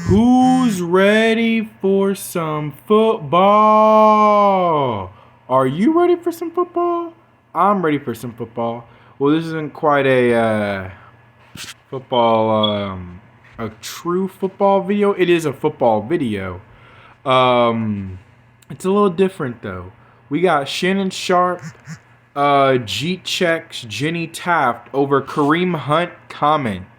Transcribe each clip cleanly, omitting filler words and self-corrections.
Who's ready for some football? Are you ready for some football? I'm ready for some football. Well, this isn't quite a football, a true football video. It is a football video. It's a little different though. We got Shannon Sharpe, G checks Jenny Taft over Kareem Hunt comments.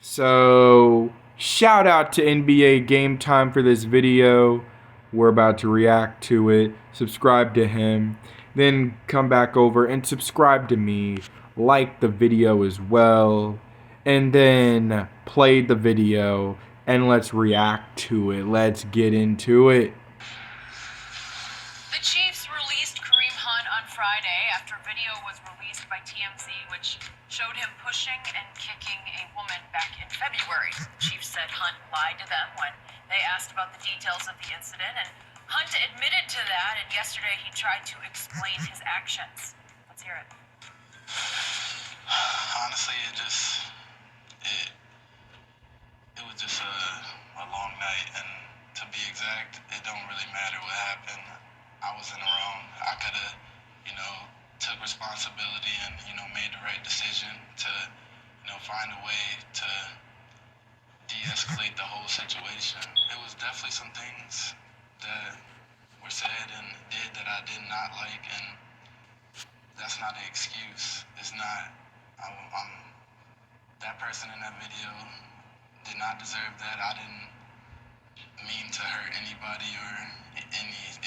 So, shout out to NBA Game Time for this video. We're about to react to it. Subscribe to him. Then come back over and subscribe to me. Like the video as well. And then play the video. And let's react to it. Let's get into it. The Chiefs released Kareem Hunt on Friday after video was released by TMZ, which showed him pushing and kicking a woman back in February. Chiefs said Hunt lied to them when they asked about the details of the incident, and Hunt admitted to that, and yesterday he tried to explain his actions. Let's hear it. Honestly, it was just a long night, and to be exact, it don't really matter what happened. I was in the wrong. I could have, took responsibility and, made the right decision to, find a way to de-escalate the whole situation. It was definitely some things that were said and did that I did not like, and that's not an excuse. It's not. I'm that person in that video did not deserve that. I didn't mean to hurt anybody or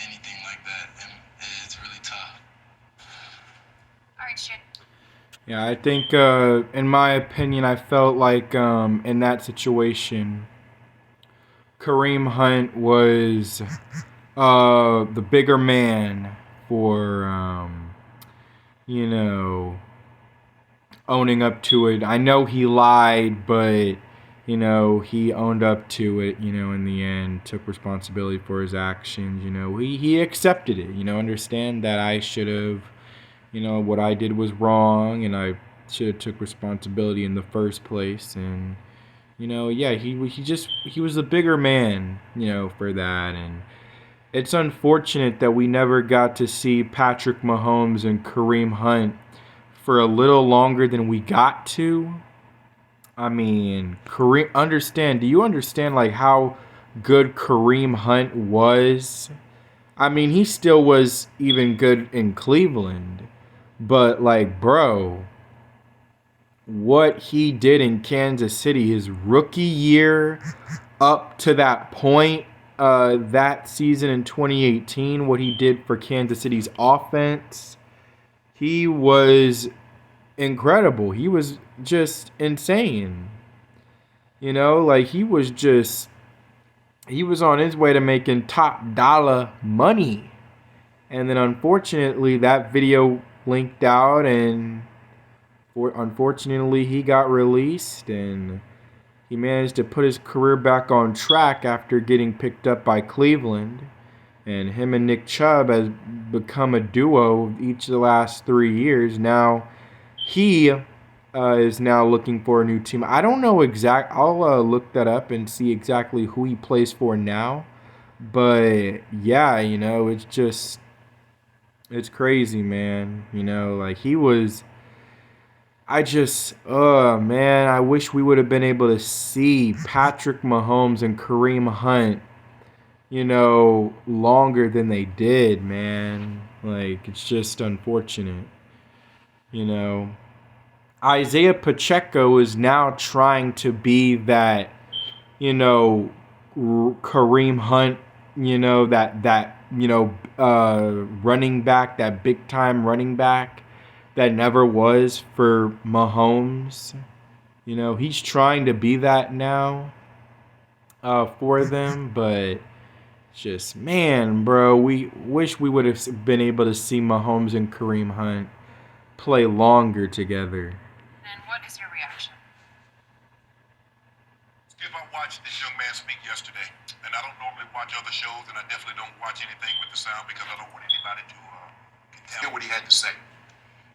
anything like that, and it's really tough. All right, Shannon. Yeah, I think, in my opinion, I felt like in that situation, Kareem Hunt was the bigger man for, owning up to it. I know he lied, but, he owned up to it, in the end, took responsibility for his actions, he accepted it, understand that I should have, what I did was wrong, and I should have took responsibility in the first place, and yeah, he was the bigger man, for that, and it's unfortunate that we never got to see Patrick Mahomes and Kareem Hunt for a little longer than we got to. I mean, Kareem, do you understand like how good Kareem Hunt was? I mean, he still was even good in Cleveland. But, like, bro, what he did in Kansas City his rookie year up to that point, that season in 2018, what he did for Kansas City's offense, he was incredible. He was just insane. Like, he was on his way to making top dollar money. And then, unfortunately, that video linked out, and unfortunately he got released, and he managed to put his career back on track after getting picked up by Cleveland, and him and Nick Chubb has become a duo each of the last 3 years. Now he is now looking for a new team. I don't know I'll look that up and see exactly who he plays for now, but yeah, it's crazy, man. Like oh man, I wish we would have been able to see Patrick Mahomes and Kareem Hunt, longer than they did, man. Like, it's just unfortunate. Isaiah Pacheco is now trying to be that, Kareem Hunt, running back, that big time running back that never was for Mahomes. He's trying to be that now for them, but just, man, bro, we wish we would have been able to see Mahomes and Kareem Hunt play longer together. And what is your reaction? Skip, I watched this young man speak yesterday, and I don't normally watch other shows, and I definitely don't watch anything with the sound because I don't want anybody to hear what he had to say.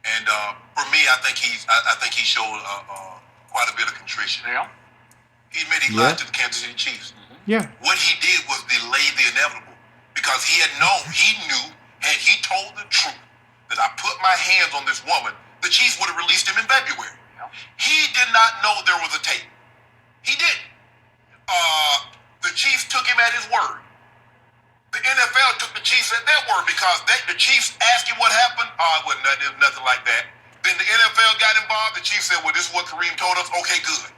And for me, I think he showed quite a bit of contrition. Yeah. He admitted he Yeah. lied to the Kansas City Chiefs. Yeah. What he did was delay the inevitable because he knew, had he told the truth that I put my hands on this woman, the Chiefs would have released him in February. He did not know there was a tape. He didn't. The Chiefs took him at his word. The NFL took the Chiefs at their word because the Chiefs asked him what happened. It wasn't nothing like that. Then the NFL got involved. The Chiefs said, well, this is what Kareem told us. Okay, good.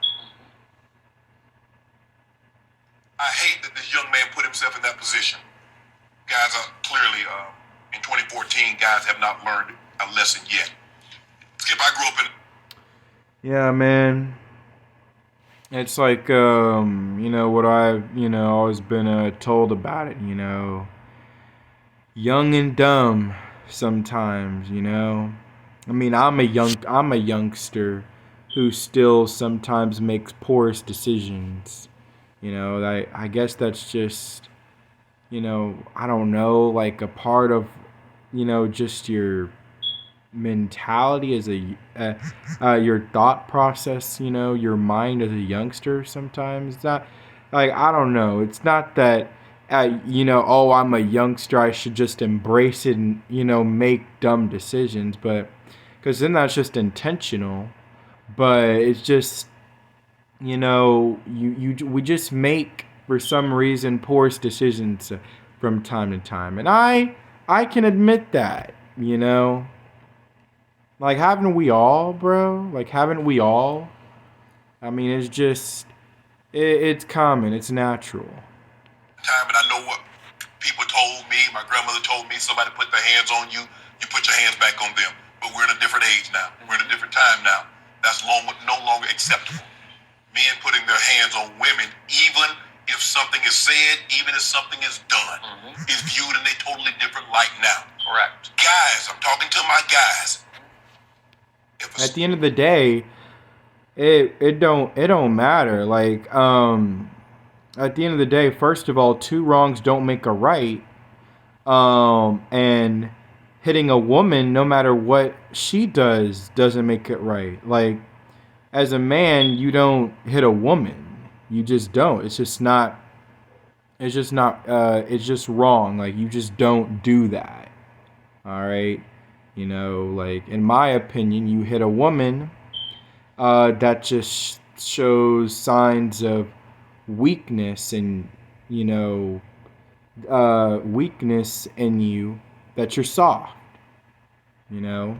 I hate that this young man put himself in that position. Guys are clearly, in 2014, guys have not learned a lesson yet. Skip, I grew up in... Yeah, man. It's like, what I've, always been told about it, young and dumb sometimes, I mean, I'm a youngster who still sometimes makes poorest decisions. I guess that's just, I don't know, like a part of, just your mentality as your thought process, your mind as a youngster sometimes. It's not, like, I don't know. It's not that, oh, I'm a youngster, I should just embrace it and, make dumb decisions, but, because then that's just intentional. But it's just, we just make, for some reason, poor decisions from time to time. And I can admit that, Like, haven't we all, bro? Like, haven't we all? I mean, it's just, it's common, it's natural. Time, and I know what people told me, my grandmother told me, somebody put their hands on you, you put your hands back on them. But we're in a different age now. We're in a different time now. That's no longer acceptable. Men putting their hands on women, even if something is said, even if something is done, is viewed in a totally different light now. Correct. Guys, I'm talking to my guys. At the end of the day, it don't matter. Like, at the end of the day, first of all, two wrongs don't make a right. And hitting a woman, no matter what she does, doesn't make it right. Like, as a man, you don't hit a woman. You just don't. It's just not. It's just wrong. Like, you just don't do that. All right. Like, in my opinion, you hit a woman, that just shows signs of weakness and, weakness in you, that you're soft. You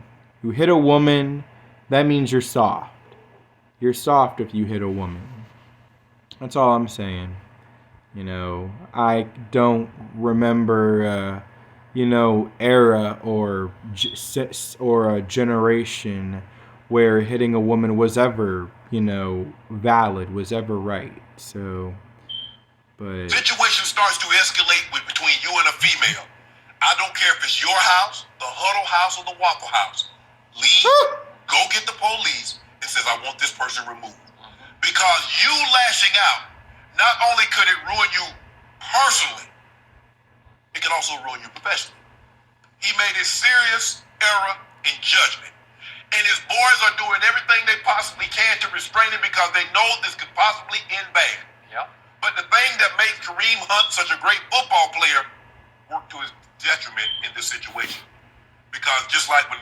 hit a woman, that means you're soft. You're soft if you hit a woman. That's all I'm saying. I don't remember, era or a generation where hitting a woman was ever, valid, was ever right. So, but Situation starts to escalate between you and a female. I don't care if it's your house, the Huddle house, or the Waffle house. Leave, go get the police, and says, I want this person removed. Because you lashing out, not only could it ruin you personally, it can also ruin you professionally. He made a serious error in judgment. And his boys are doing everything they possibly can to restrain him because they know this could possibly end bad. Yep. But the thing that makes Kareem Hunt such a great football player worked to his detriment in this situation. Because just like when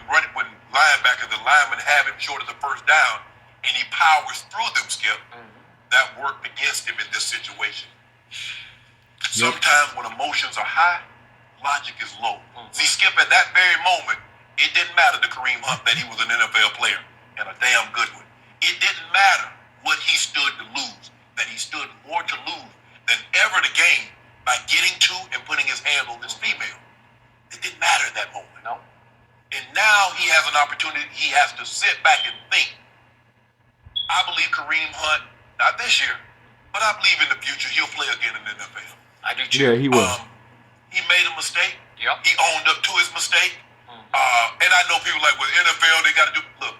linebackers, the linemen have him short of the first down, and he powers through them, Skip, that worked against him in this situation. Yep. Sometimes when emotions are high, logic is low. See, Skip, at that very moment, it didn't matter to Kareem Hunt that he was an NFL player, and a damn good one. It didn't matter what he stood to lose, that he stood more to lose than ever to gain by getting to and putting his hand on this female. It didn't matter in that moment. No. And now he has an opportunity. He has to sit back and think. I believe Kareem Hunt, not this year, but I believe in the future he'll play again in the NFL. I do too. Yeah, he will. He made a mistake. Yep. He owned up to his mistake. And I know people like, well, NFL, they got to do. Look,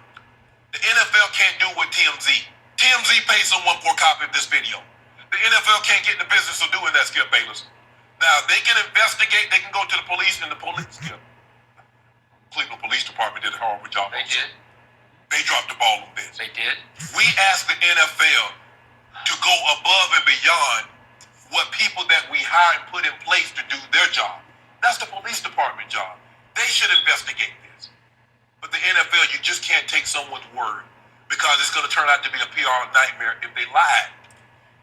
the NFL can't do what TMZ. TMZ pays someone for a copy of this video. The NFL can't get in the business of doing that, Skip Bayless. Now, they can investigate. They can go to the police, and the police, Cleveland Police Department did a horrible job. They did. They dropped the ball on this. They did. We asked the NFL to go above and beyond what people that we hire and put in place to do their job. That's the police department job. They should investigate this. But the NFL, you just can't take someone's word because it's going to turn out to be a PR nightmare if they lied.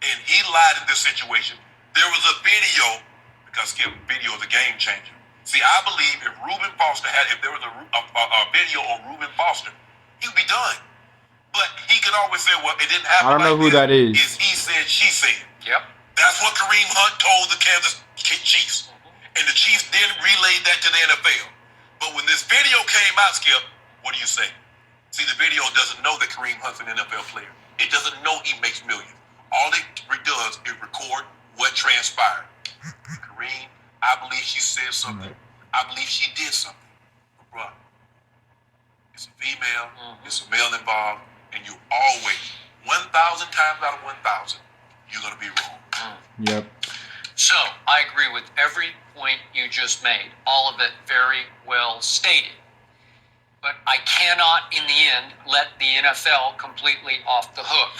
And he lied in this situation. There was a video, because video is a game changer. See, I believe if Reuben Foster if there was a video on Reuben Foster, he would be done. But he could always say, well, it didn't happen. I don't know who that is. It's he said, she said. Yep. That's what Kareem Hunt told the Kansas Chiefs. And the Chiefs then relayed that to the NFL. But when this video came out, Skip, what do you say? See, the video doesn't know that Kareem Hunt's an NFL player. It doesn't know he makes millions. All it does is record what transpired. Kareem, I believe she said something. I believe she did something. But, bro, it's a female, it's a male involved, and you always, 1,000 times out of 1,000, you're going to be wrong. Yep. So, I agree with every point you just made. All of it very well stated. But I cannot, in the end, let the NFL completely off the hook.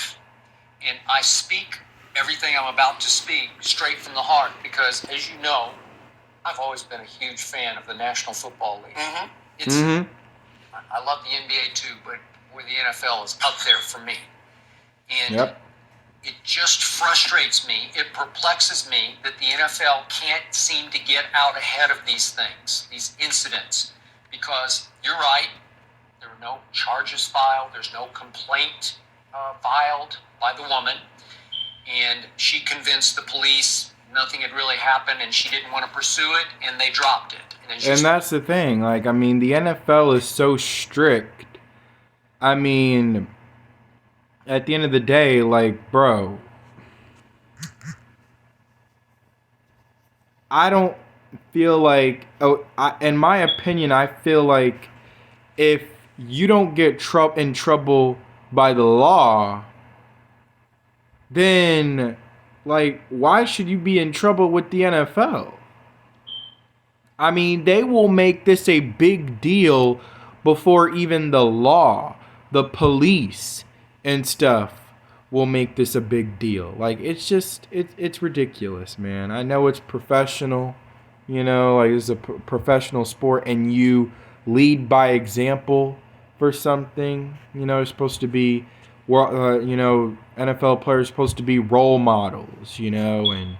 And I speak everything I'm about to speak straight from the heart because, as you know, I've always been a huge fan of the National Football League. I love the NBA too, but where the NFL is up there for me. And it just frustrates me, it perplexes me that the NFL can't seem to get out ahead of these things, these incidents. Because you're right, there were no charges filed, there's no complaint filed by the woman, and she convinced the police nothing had really happened and she didn't want to pursue it, and they dropped it. And that's the thing, like, I mean, the NFL is so strict. I mean, at the end of the day, like, bro, I don't feel like, in my opinion, I feel like if you don't get in trouble by the law, then, like, why should you be in trouble with the NFL? I mean, they will make this a big deal before even the law, the police and stuff will make this a big deal. Like, it's just, it's ridiculous, man. I know it's professional, you know, like it's a professional sport and you lead by example for something. You know, it's supposed to be, you know, NFL players are supposed to be role models, you know, and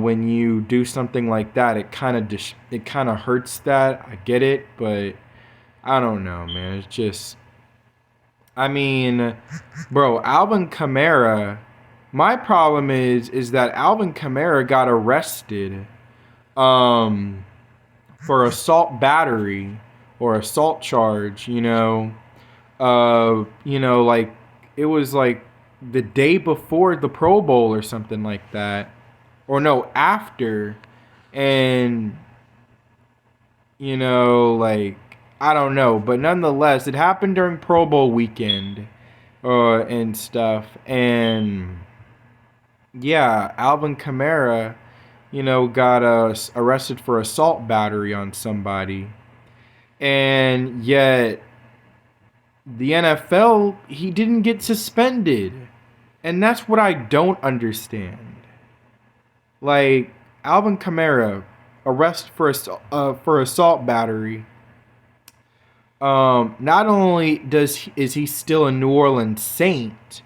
when you do something like that, it kind of hurts that. I get it, but I don't know, man. It's just, I mean, bro, Alvin Kamara. My problem is that Alvin Kamara got arrested, for assault battery or assault charge. You know, like it was like the day before the Pro Bowl or something like that. Or no, after, and, you know, like, I don't know, but nonetheless, it happened during Pro Bowl weekend, and stuff, and, yeah, Alvin Kamara, you know, got arrested for assault battery on somebody, and yet, the NFL, he didn't get suspended, and that's what I don't understand. Like, Alvin Kamara, arrested for assault battery. Not only is he still a New Orleans Saint,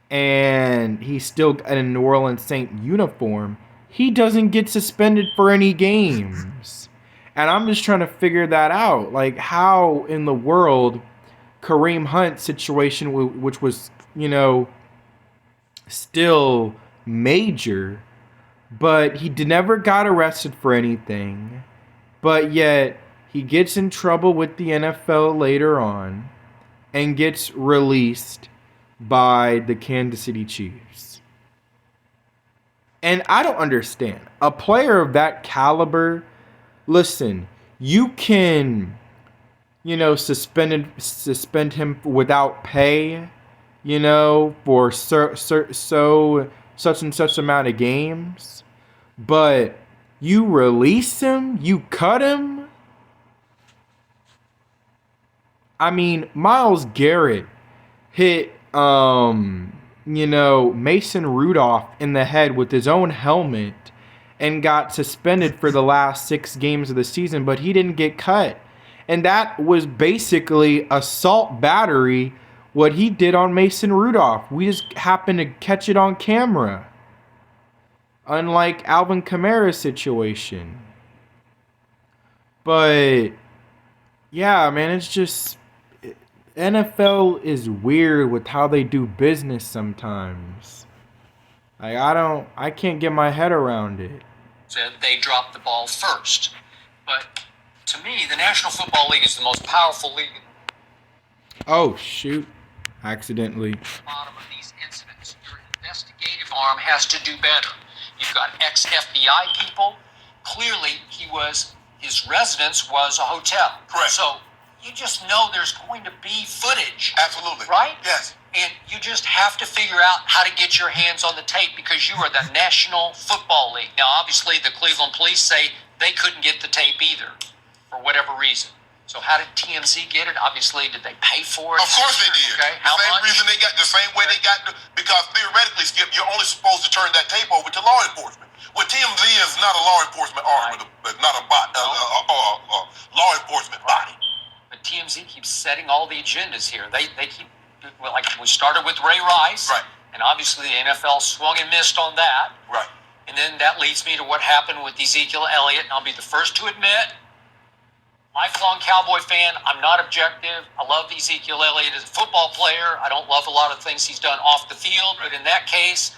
and he's still in a New Orleans Saint uniform, he doesn't get suspended for any games. And I'm just trying to figure that out. Like, how in the world Kareem Hunt's situation, which was, you know, still major, but he never got arrested for anything. But yet, he gets in trouble with the NFL later on and gets released by the Kansas City Chiefs. And I don't understand. A player of that caliber, listen, you can, you know, suspend him without pay, you know, for such and such amount of games. But you release him? You cut him? I mean, Myles Garrett hit, you Mason Rudolph in the head with his own helmet and got suspended for the last 6 games of the season, but he didn't get cut. And that was basically assault battery, what he did on Mason Rudolph. We just happened to catch it on camera. Unlike Alvin Kamara's situation. But, yeah, man, it's just... NFL is weird with how they do business sometimes. I can't get my head around it. Said they dropped the ball first. But to me, the National Football League is the most powerful league. Oh, shoot. Accidentally. Bottom of these incidents, your investigative arm has to do better. You've got ex-FBI people. Clearly, his residence was a hotel. Correct. So you just know there's going to be footage. Absolutely. Right? Yes. And you just have to figure out how to get your hands on the tape because you are the National Football League. Now, obviously, the Cleveland police say they couldn't get the tape either for whatever reason. So how did TMZ get it? Obviously, did they pay for it? Of course they did. Okay, The how same much? reason they got the same way they got because theoretically, Skip, you're only supposed to turn that tape over to law enforcement. Well, TMZ is not a law enforcement arm, not a bot, law enforcement body. But TMZ keeps setting all the agendas here. They keep, well, like we started with Ray Rice, Right. And obviously the NFL swung and missed on that. Right. And then that leads me to what happened with Ezekiel Elliott. And I'll be the first to admit, lifelong Cowboy fan, I'm not objective. I love Ezekiel Elliott as a football player. I don't love a lot of things he's done off the field. But in that case,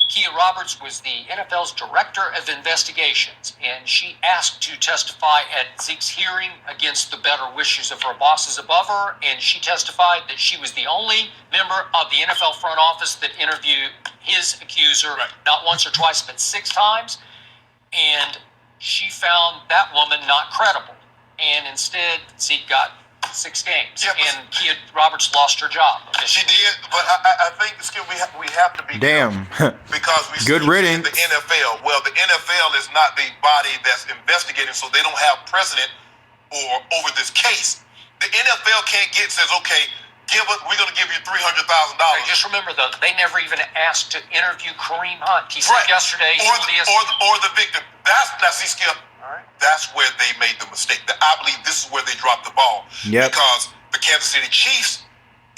Kia Roberts was the NFL's director of investigations, and she asked to testify at Zeke's hearing against the better wishes of her bosses above her, and she testified that she was the only member of the NFL front office that interviewed his accuser, not once or twice, but 6 times, and she found that woman not credible, and instead Zeke got 6 games, and Kia Roberts lost her job. She did, but I think, Skip, we have to be Damn. because we Good see riddance. the NFL. Well, the NFL is not the body that's investigating, so they don't have precedent over this case. The NFL can't says, okay, we're going to give you $300,000. Just remember, though, they never even asked to interview Kareem Hunt. He said yesterday, or the victim. See, Skip. That's where they made the mistake. I believe this is where they dropped the ball. Yep. Because the Kansas City Chiefs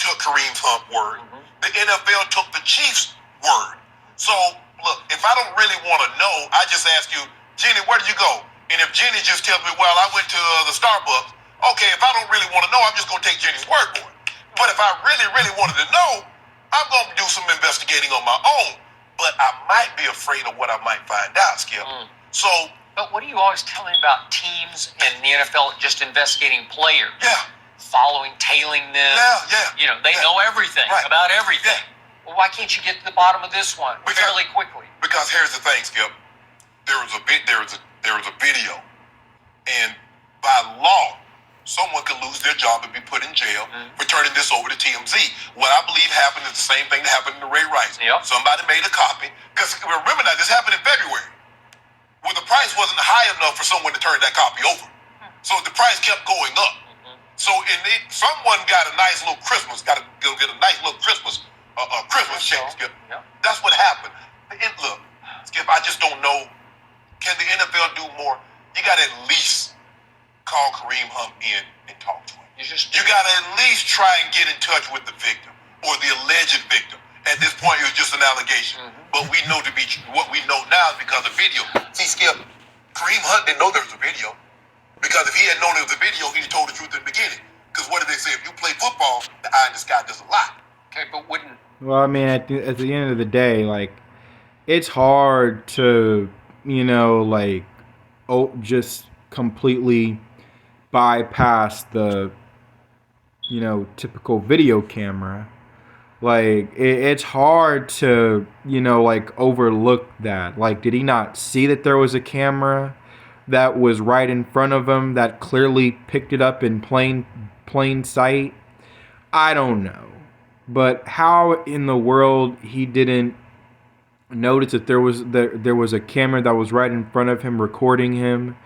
took Kareem Hunt's word. The NFL took the Chiefs' word. So, look, if I don't really want to know, I just ask you, Jenny, where did you go? And if Jenny just tells me, well, I went to the Starbucks, okay, if I don't really want to know, I'm just going to take Jenny's word for it. But if I really, really wanted to know, I'm going to do some investigating on my own. But I might be afraid of what I might find out, Skip. So... But what do you always tell me about teams and the NFL just investigating players? Yeah. Tailing them. Yeah. They know everything about everything. Yeah. Well, why can't you get to the bottom of this one fairly quickly? Because here's the thing, Skip. There was a video, and by law, someone could lose their job and be put in jail for turning this over to TMZ. What I believe happened is the same thing that happened to Ray Rice. Yep. Somebody made a copy. Because remember now, this happened in February. Well, the price wasn't high enough for someone to turn that copy over. So the price kept going up. So someone got a nice little Christmas, got to go get a nice little Christmas check, Skip. Yeah. That's what happened. Look, Skip, I just don't know. Can the NFL do more? You got to at least call Kareem Hunt in and talk to him. You got to at least try and get in touch with the victim or the alleged victim. At this point, it was just an allegation. But we know what we know now is because of video. See, Skip, Kareem Hunt didn't know there was a video. Because if he had known there was a video, he'd have told the truth in the beginning. Because what did they say? If you play football, the eye in the sky does a lot. Okay, but wouldn't... Well, I mean, at the end of the day, like, it's hard to, just completely bypass the, typical video camera. Like, it's hard to, overlook that. Like, did he not see that there was a camera that was right in front of him that clearly picked it up in plain sight? I don't know. But how in the world he didn't notice that there was a camera that was right in front of him recording him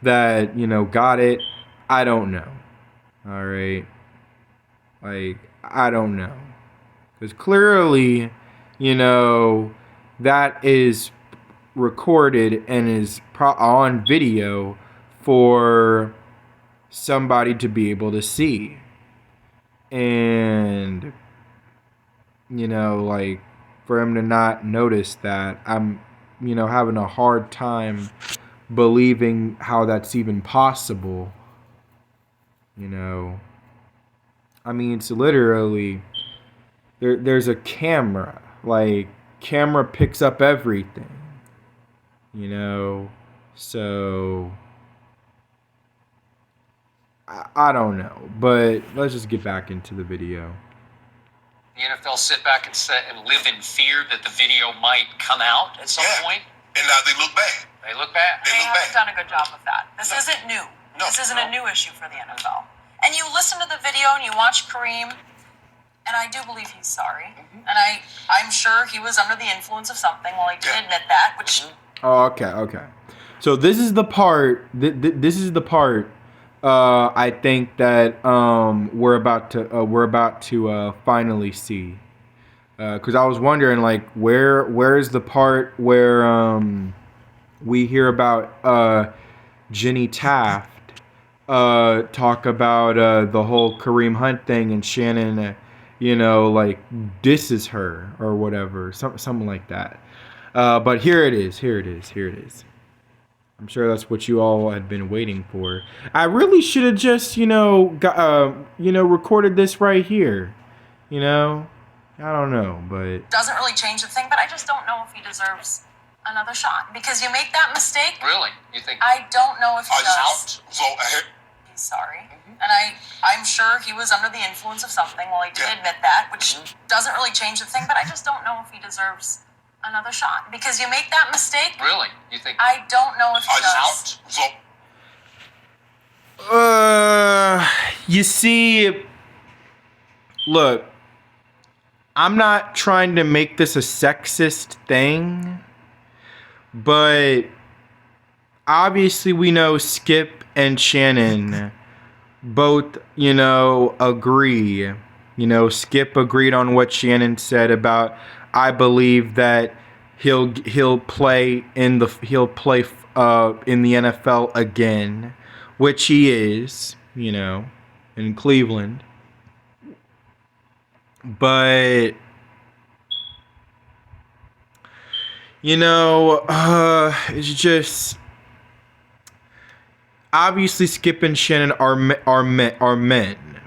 that, got it, I don't know. All right. Like, I don't know. Because clearly, you know, that is recorded and is on video for somebody to be able to see. And, like, for him to not notice that, I'm, having a hard time believing how that's even possible. I mean, it's literally, there's a camera. Like, camera picks up everything. So I don't know, but let's just get back into the video. The NFL sit back and live in fear that the video might come out at some point. And now they look bad. They look bad. They haven't done a good job of that. This isn't new. This isn't a new issue for the NFL. And you listen to the video and you watch Kareem, and I do believe he's sorry. And I'm sure he was under the influence of something. Well, he did admit that, which... Oh, okay. So this is the part. This is the part. I think that we're about to finally see. Because I was wondering, like, where's the part where we hear about Jenny Taft talk about the whole Kareem Hunt thing, and Shannon, like, disses her or whatever, something like that. But here it is. I'm sure that's what you all had been waiting for. I really should have just, recorded this right here. I don't know, but... Doesn't really change the thing, but I just don't know if he deserves another shot. Because you make that mistake... Really? You think... I don't know if he does. So, he's sorry. And I'm sure he was under the influence of something. Well, he did admit that, which doesn't really change the thing, but I just don't know if he deserves another shot. Because you make that mistake... Really? You think... I don't know if he does. You see... Look... I'm not trying to make this a sexist thing, but obviously we know Skip and Shannon both, agree. Skip agreed on what Shannon said about, I believe that he'll play in the NFL again, which he is, in Cleveland. But, it's just, obviously Skip and Shannon are men.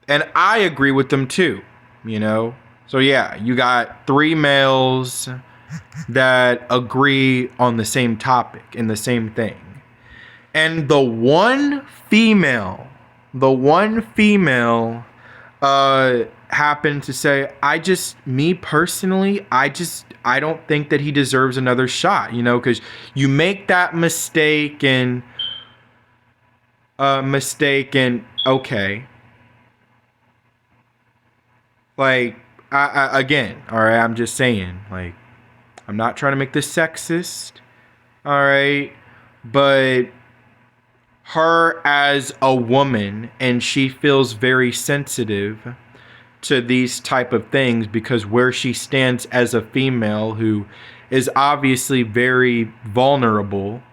And I agree with them too, So yeah, you got 3 males that agree on the same topic and the same thing. And the one female happened to say, I don't think that he deserves another shot, because you make that mistake and okay. Like, again, all right, I'm just saying, like, I'm not trying to make this sexist, all right, but her as a woman, and she feels very sensitive to these type of things because where she stands as a female who is obviously very vulnerable,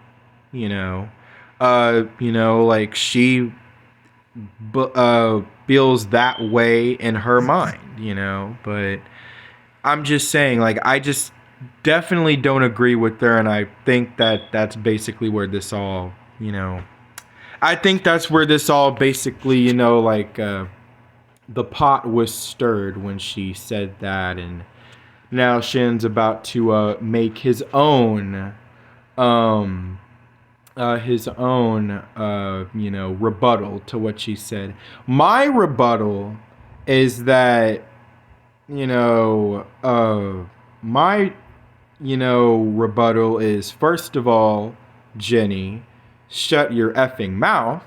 like she feels that way in her mind, but I'm just saying, like, I just definitely don't agree with her, and I think that that's basically where this all, I think that's where this all basically, the pot was stirred when she said that, and now Shan's about to make his own, rebuttal to what she said. My rebuttal is that, my, rebuttal is, first of all, Jenny, shut your effing mouth.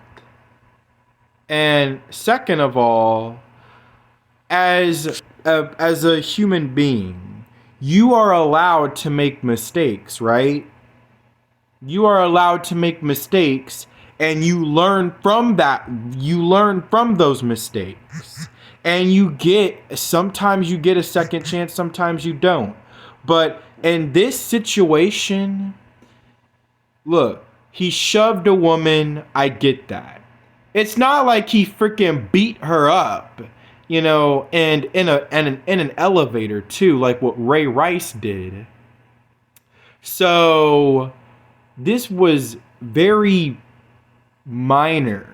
And second of all, as a human being, you are allowed to make mistakes, right? You are allowed to make mistakes, and you learn from that. You learn from those mistakes. And sometimes you get a second chance, sometimes you don't. But in this situation, look, he shoved a woman. I get that. It's not like he freaking beat her up, and in an elevator too, like what Ray Rice did. So this was very minor.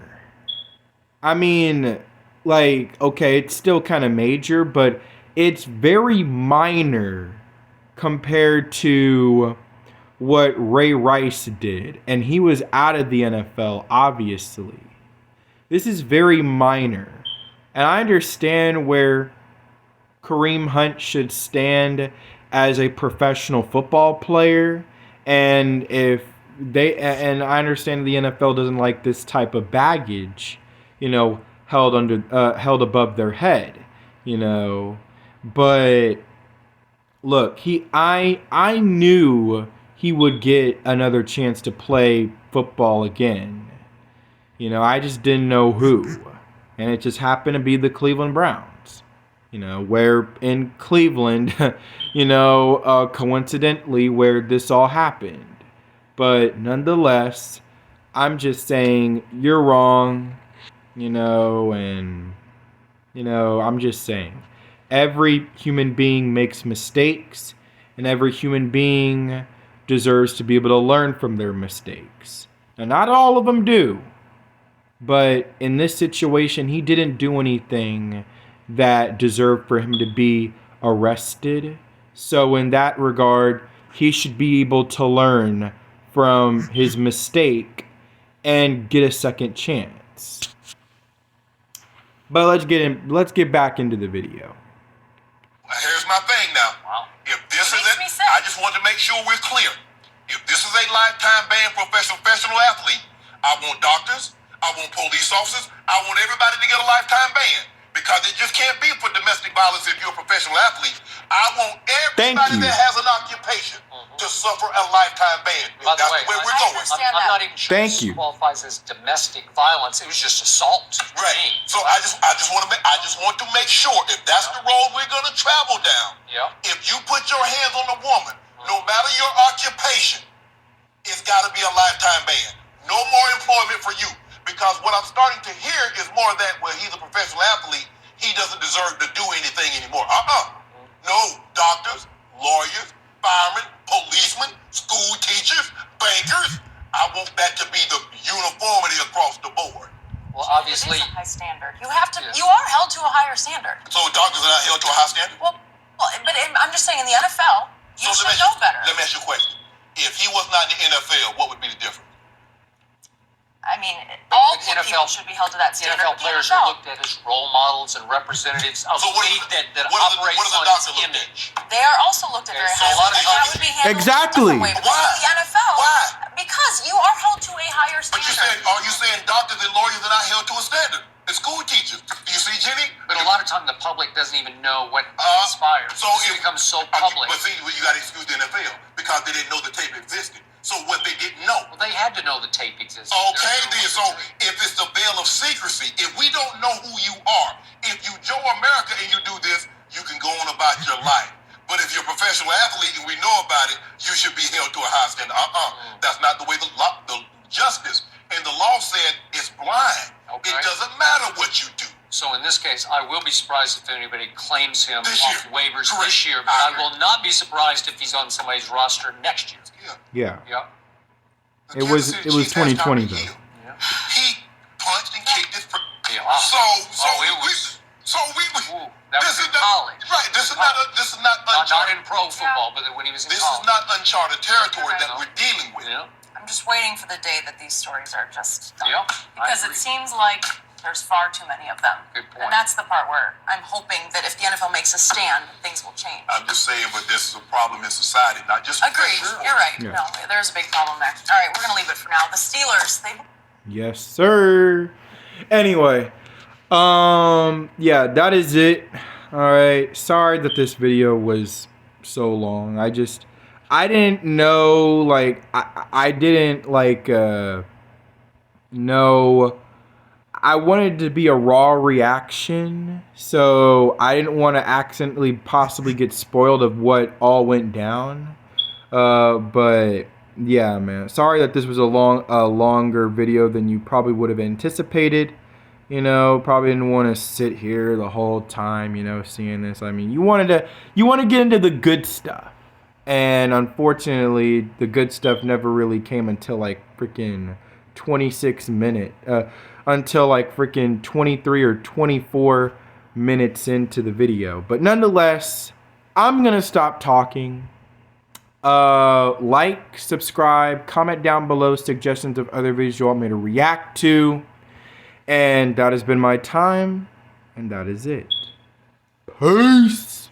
I mean, like, okay, it's still kind of major, but it's very minor compared to what Ray Rice did. And he was out of the NFL, obviously. This is very minor. And I understand where Kareem Hunt should stand as a professional football player. And and I understand the NFL doesn't like this type of baggage, held above their head, But look, I knew he would get another chance to play football again. I just didn't know who. And it just happened to be the Cleveland Browns. Where in Cleveland, coincidentally, where this all happened. But nonetheless, I'm just saying you're wrong, and, I'm just saying. Every human being makes mistakes, and every human being deserves to be able to learn from their mistakes. Now, not all of them do, but in this situation, he didn't do anything that deserved for him to be arrested. So in that regard, he should be able to learn from his mistake and get a second chance. But let's get back into the video. Here's my thing now. Wow. If this It is makes it, me sick. I just want to make sure we're clear. If this is a lifetime ban for a professional athlete, I want doctors, I want police officers, I want everybody to get a lifetime ban. Because it just can't be for domestic violence if you're a professional athlete. I want everybody that has an occupation to suffer a lifetime ban. By the That's way, where we're I going. understand. I'm not even sure Thank this you. qualifies as domestic violence. It was just assault. to Right. me. So I just want to make sure if that's the road we're gonna travel down. Yeah. If you put your hands on a woman, no matter your occupation, it's got to be a lifetime ban. No more employment for you. Because what I'm starting to hear is more that, well, he's a professional athlete, he doesn't deserve to do anything anymore. No, doctors, lawyers, firemen, policemen, school teachers, bankers. I want that to be the uniformity across the board. Well, It obviously, is a high standard. You have to. Yeah. You are held to a higher standard. So doctors are not held to a high standard? Well, but I'm just saying in the NFL, you should know better. Let me ask you a question. If he was not in the NFL, what would be the difference? I mean, all the people NFL should be held to that standard. NFL The players NFL. are looked at as role models and representatives of So a what league that what are the operates on doctors its looked at? image. They are also looked at Okay, very so a lot highly. of That times- would be handled Exactly. a different way. But Why? in the NFL, Why? because you are held to a higher But standard. are you saying doctors and lawyers are not held to a standard? And school teachers. Do you see, Jenny? But a lot of time the public doesn't even know what inspires. So it becomes so Okay, public. but see, you got to excuse the NFL because they didn't know the tape existed. So what they didn't know. Well, they had to know the tape existed. Okay, then. So if it's the veil of secrecy, if we don't know who you are, if you Joe America and you do this, you can go on about your life. But if you're a professional athlete and we know about it, you should be held to a high standard. That's not the way the justice and the law said it's blind. Okay. It doesn't matter what you do. So in this case, I will be surprised if anybody claims him This off year. waivers Correct. this year, but I I agree. will not be surprised if he's on somebody's roster next year. Yeah. Yeah. Yeah. The It was- Kansas City it was Chiefs has 2020 Tyreek though. Hill. He punched and kicked his. Yeah. So it we. was. So we. Ooh, that This was is in not college. right. This is not Not uncharted. in pro football, but when he was in This college. is not uncharted territory that No. we're dealing with. Yeah. I'm just waiting for the day that these stories are just done. Yeah, I Because agree. it seems like there's far too many of them. Good point. And that's the part where I'm hoping that if the NFL makes a stand, things will change. I'm just saying, but this is a problem in society, not just. Agreed. You're right. Yeah. No, there's a big problem there. All right, we're going to leave it for now. The Steelers, they Yes, sir. Anyway, yeah, that is it. All right. Sorry that this video was so long. I didn't know, like, I didn't, like, know. I wanted it to be a raw reaction, so I didn't want to accidentally possibly get spoiled of what all went down. But yeah, man. Sorry that this was a longer video than you probably would have anticipated. You know, probably didn't want to sit here the whole time, you know, seeing this. I mean, you want to get into the good stuff. And unfortunately, the good stuff never really came until like freaking 26 minutes. Until like freaking 23 or 24 minutes into the video. But nonetheless, I'm going to stop talking. Like, subscribe, comment down below suggestions of other videos you want me to react to. And that has been my time, and that is it. Peace!